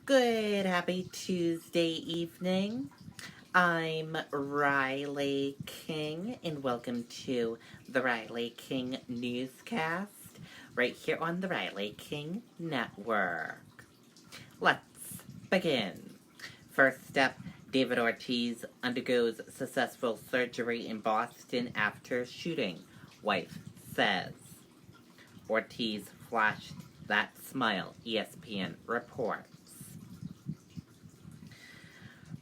Good, happy Tuesday evening. I'm Riley King, and welcome to the Riley King Newscast, right here on the Riley King Network. Let's begin. First up, David Ortiz undergoes successful surgery in Boston after shooting, wife says. Ortiz flashed that smile, ESPN reports.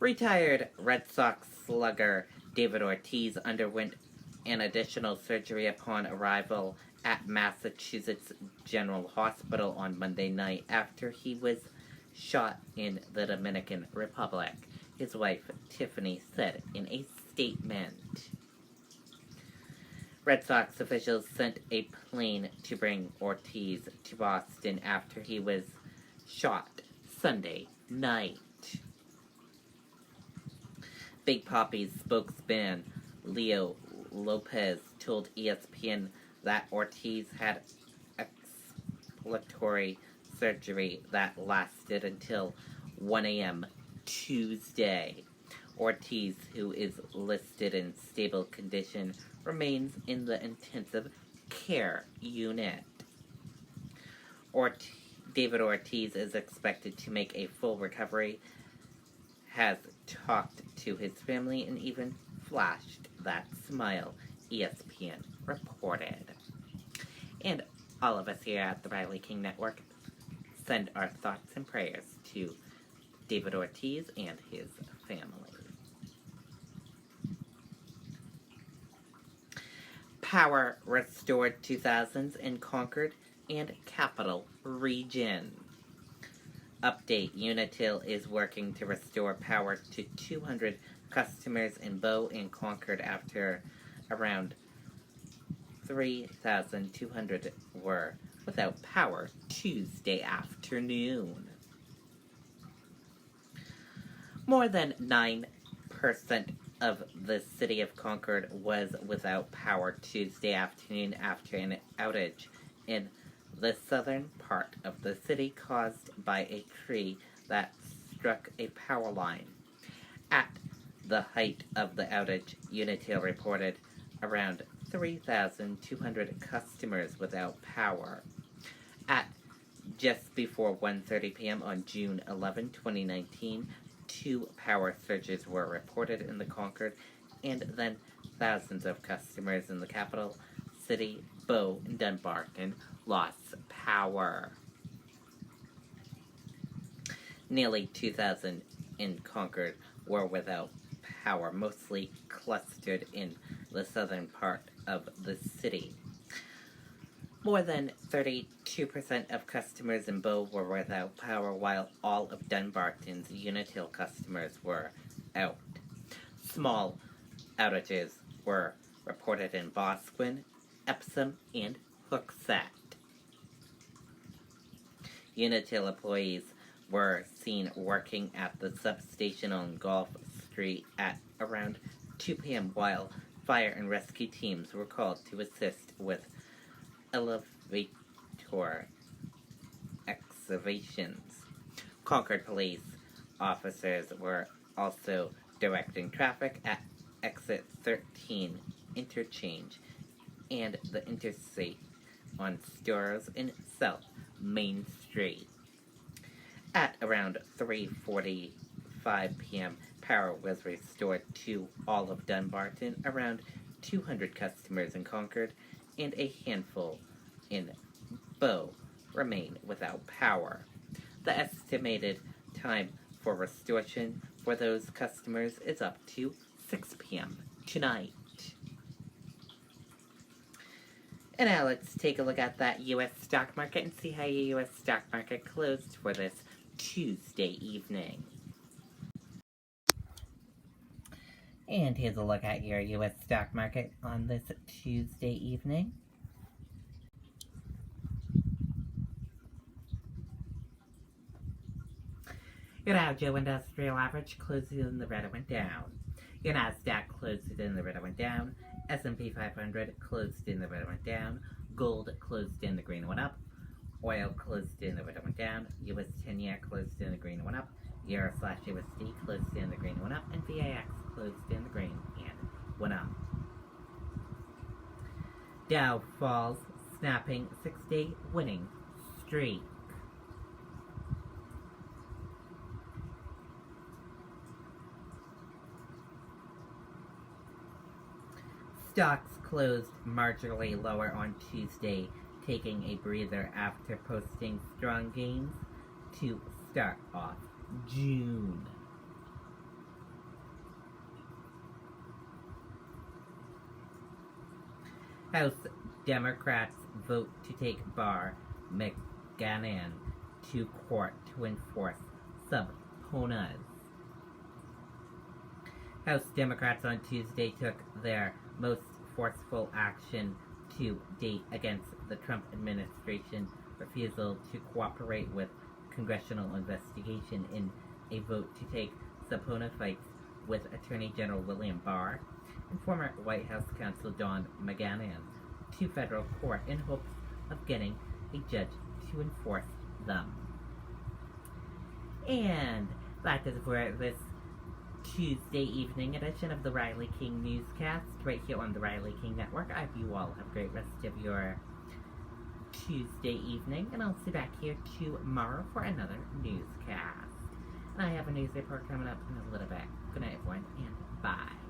Retired Red Sox slugger David Ortiz underwent an additional surgery upon arrival at Massachusetts General Hospital on Monday night after he was shot in the Dominican Republic, his wife Tiffany said in a statement. Red Sox officials sent a plane to bring Ortiz to Boston after he was shot Sunday night. Big Papi's spokesman, Leo Lopez, told ESPN that Ortiz had exploratory surgery that lasted until 1 a.m. Tuesday. Ortiz, who is listed in stable condition, remains in the intensive care unit. David Ortiz is expected to make a full recovery, has talked to his family, and even flashed that smile, ESPN reported. And all of us here at the Riley King Network send our thoughts and prayers to David Ortiz and his family. Power restored 2000s in Concord and Capital Region. Update, Unitil is working to restore power to 200 customers in Bow and Concord after around 3,200 were without power Tuesday afternoon. More than 9% of the city of Concord was without power Tuesday afternoon after an outage in the southern part of the city caused by a tree that struck a power line. At the height of the outage, Unitil reported around 3,200 customers without power. At just before 1:30 p.m. on June 11, 2019, 2 power surges were reported in the Concord, and then thousands of customers in the capital city, Bow, and Dunbarton lost power. Nearly 2,000 in Concord were without power, mostly clustered in the southern part of the city. More than 32% of customers in Bow were without power, while all of Dunbarton's Unitil customers were out. Small outages were reported in Bosquen, Epsom, and Hooksett. Unitil employees were seen working at the substation on Gulf Street at around 2 p.m. while fire and rescue teams were called to assist with elevator excavations. Concord police officers were also directing traffic at exit 13 interchange and the interstate on Storrs and South Main Street. At around 3:45 p.m., power was restored to all of Dunbarton, around 200 customers in Concord, and a handful in Bow remain without power. The estimated time for restoration for those customers is up to 6 p.m. tonight. And now let's take a look at that U.S. stock market and see how your U.S. stock market closed for this Tuesday evening. And here's a look at your U.S. stock market on this Tuesday evening. Your Dow Jones Industrial Average closed in the red and went down. Your Nasdaq closed in the red and went down. S&P 500 closed in the red and went down. Gold closed in the green and went up. Oil closed in, the red went down. US 10-year closed in, the green went up. Euro/USD closed in, the green went up. And VAX closed in, the green and went up. Dow falls, snapping 6-day winning streak. Stocks closed marginally lower on Tuesday, taking a breather after posting strong gains to start off June. House Democrats vote to take Barr McGann to court to enforce subpoenas. House Democrats on Tuesday took their most forceful action to date against the Trump administration's refusal to cooperate with congressional investigation in a vote to take subpoena fights with Attorney General William Barr and former White House counsel Don McGann to federal court in hopes of getting a judge to enforce them. And that is it for this Tuesday evening edition of the Riley King Newscast right here on the Riley King Network. I hope you all have a great rest of your Tuesday evening, and I'll see you back here tomorrow for another newscast. And I have a news report coming up in a little bit. Good night, everyone, and bye.